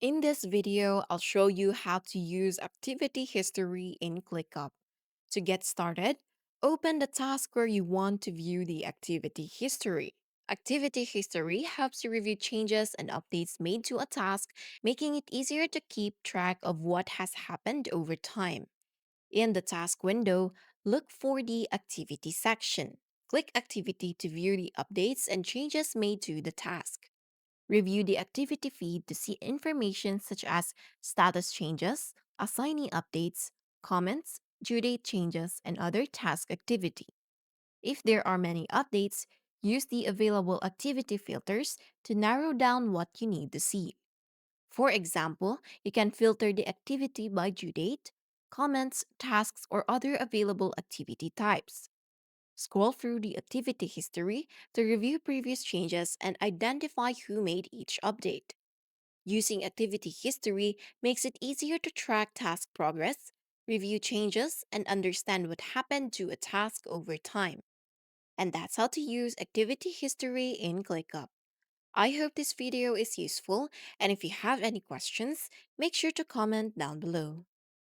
In this video, I'll show you how to use activity history in ClickUp. To get started, open the task where you want to view the activity history. Activity history helps you review changes and updates made to a task, making it easier to keep track of what has happened over time. In the task window, look for the Activity section. Click Activity to view the updates and changes made to the task. Review the activity feed to see information such as status changes, assignee updates, comments, due date changes, and other task activity. If there are many updates, use the available activity filters to narrow down what you need to see. For example, you can filter the activity by due date, comments, tasks, or other available activity types. Scroll through the activity history to review previous changes and identify who made each update. Using activity history makes it easier to track task progress, review changes, and understand what happened to a task over time. And that's how to use activity history in ClickUp. I hope this video is useful, and if you have any questions, make sure to comment down below.